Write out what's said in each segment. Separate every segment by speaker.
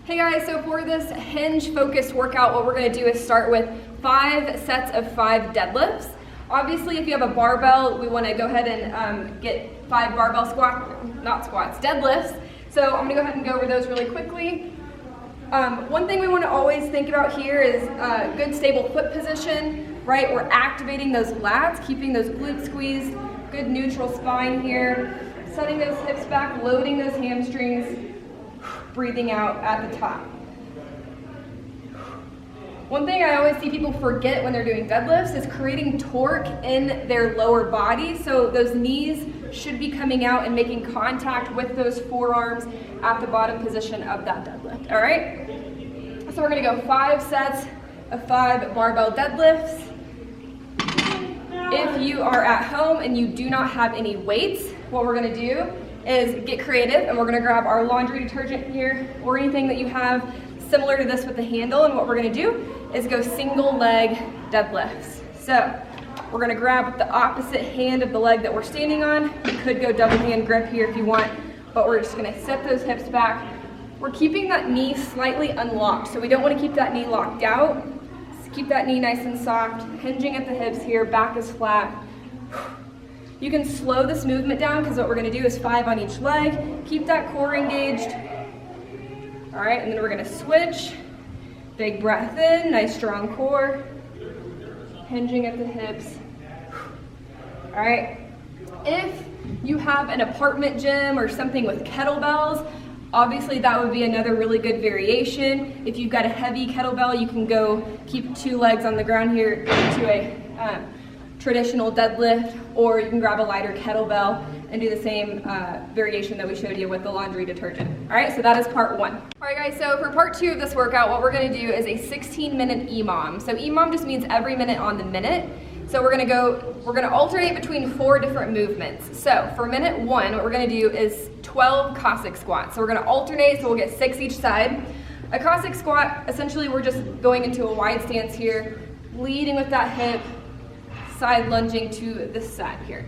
Speaker 1: Hey guys, so for this hinge focused workout, what we're gonna do is start with 5 sets of 5 deadlifts. Obviously, if you have a barbell, we wanna go ahead and get 5 barbell deadlifts. So I'm gonna go ahead and go over those really quickly. One thing we wanna always think about here is good stable foot position, right? We're activating those lats, keeping those glutes squeezed, good neutral spine here, setting those hips back, loading those hamstrings, breathing out at the top. One thing I always see people forget when they're doing deadlifts is creating torque in their lower body. So those knees should be coming out and making contact with those forearms at the bottom position of that deadlift, all right? So we're gonna go 5 sets of 5 barbell deadlifts. If you are at home and you do not have any weights, what we're gonna do is get creative, and we're gonna grab our laundry detergent here or anything that you have similar to this with the handle, and what we're gonna do is go single leg deadlifts. So we're gonna grab the opposite hand of the leg that we're standing on. You could go double hand grip here if you want, but we're just gonna set those hips back. We're keeping that knee slightly unlocked, so we don't wanna keep that knee locked out. Just keep that knee nice and soft, hinging at the hips here, back is flat. You can slow this movement down because what we're gonna do is 5 on each leg. Keep that core engaged. All right, and then we're gonna switch. Big breath in, nice strong core. Hinging at the hips. All right, if you have an apartment gym or something with kettlebells, obviously that would be another really good variation. If you've got a heavy kettlebell, you can go keep 2 legs on the ground here to a traditional deadlift, or you can grab a lighter kettlebell and do the same variation that we showed you with the laundry detergent. All right, so that is part 1. All right guys, so for part 2 of this workout, what we're gonna do is a 16-minute EMOM. So EMOM just means every minute on the minute. So we're gonna alternate between 4 different movements. So for minute 1, what we're gonna do is 12 Cossack squats. So we're gonna alternate, so we'll get 6 each side. A Cossack squat, essentially we're just going into a wide stance here, leading with that hip, side lunging to this side here,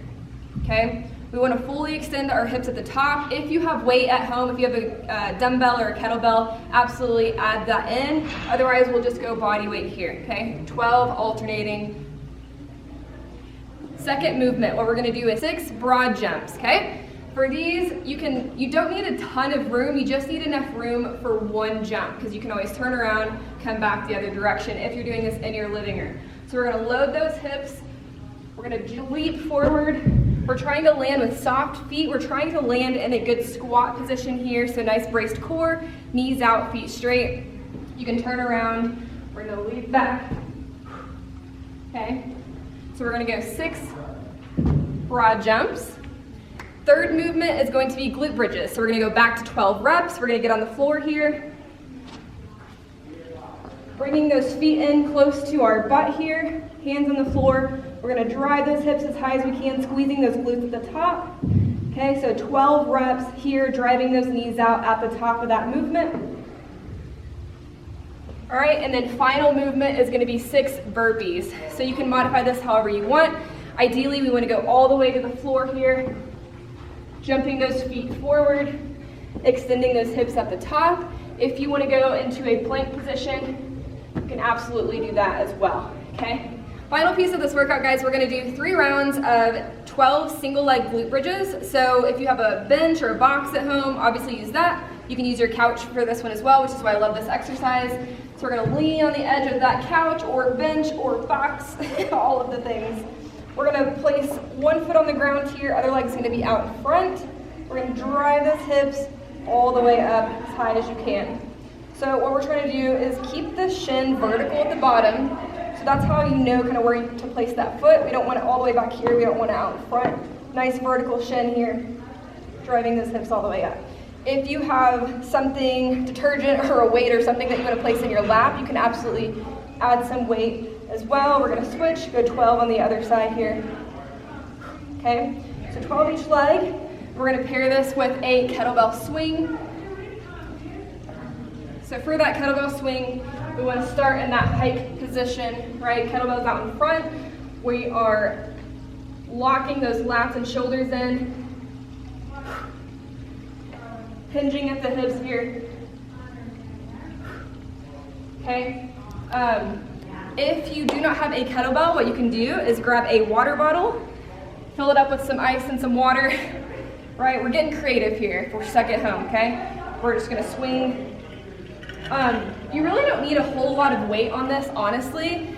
Speaker 1: okay? We wanna fully extend our hips at the top. If you have weight at home, if you have a dumbbell or a kettlebell, absolutely add that in. Otherwise, we'll just go body weight here, okay? 12 alternating. Second movement, what we're gonna do is 6 broad jumps, okay? For these, you don't need a ton of room, you just need enough room for 1 jump, because you can always turn around, come back the other direction if you're doing this in your living room. So we're gonna load those hips. We're gonna leap forward. We're trying to land with soft feet. We're trying to land in a good squat position here. So nice braced core, knees out, feet straight. You can turn around. We're gonna leap back. Okay, so we're gonna go 6 broad jumps. Third movement is going to be glute bridges. So we're gonna go back to 12 reps. We're gonna get on the floor here. Bringing those feet in close to our butt here, hands on the floor. We're gonna drive those hips as high as we can, squeezing those glutes at the top. Okay, so 12 reps here, driving those knees out at the top of that movement. All right, and then final movement is gonna be 6 burpees. So you can modify this however you want. Ideally, we wanna go all the way to the floor here, jumping those feet forward, extending those hips at the top. If you wanna go into a plank position, you can absolutely do that as well, okay? Final piece of this workout, guys, we're gonna do 3 rounds of 12 single leg glute bridges. So if you have a bench or a box at home, obviously use that. You can use your couch for this one as well, which is why I love this exercise. So we're gonna lean on the edge of that couch or bench or box, all of the things. We're gonna place 1 foot on the ground here, other leg's gonna be out in front. We're gonna drive those hips all the way up as high as you can. So what we're trying to do is keep the shin vertical at the bottom. So that's how you know kind of where to place that foot. We don't want it all the way back here. We don't want it out in front. Nice vertical shin here, driving those hips all the way up. If you have something, detergent or a weight or something that you want to place in your lap, you can absolutely add some weight as well. We're going to switch, go 12 on the other side here. Okay, so 12 each leg. We're going to pair this with a kettlebell swing. So for that kettlebell swing, we want to start in that hike position, right? Kettlebell's out in front. We are locking those lats and shoulders in, hinging at the hips here. okay? If you do not have a kettlebell, what you can do is grab a water bottle, fill it up with some ice and some water, right? We're getting creative here if we're stuck at home, okay? We're just gonna swing. You really don't need a whole lot of weight on this, honestly.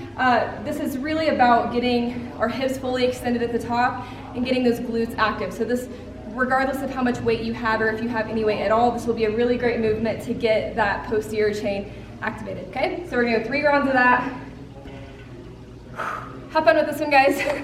Speaker 1: This is really about getting our hips fully extended at the top and getting those glutes active. So this, regardless of how much weight you have or if you have any weight at all, this will be a really great movement to get that posterior chain activated, okay? So we're gonna go 3 rounds of that. Have fun with this one, guys.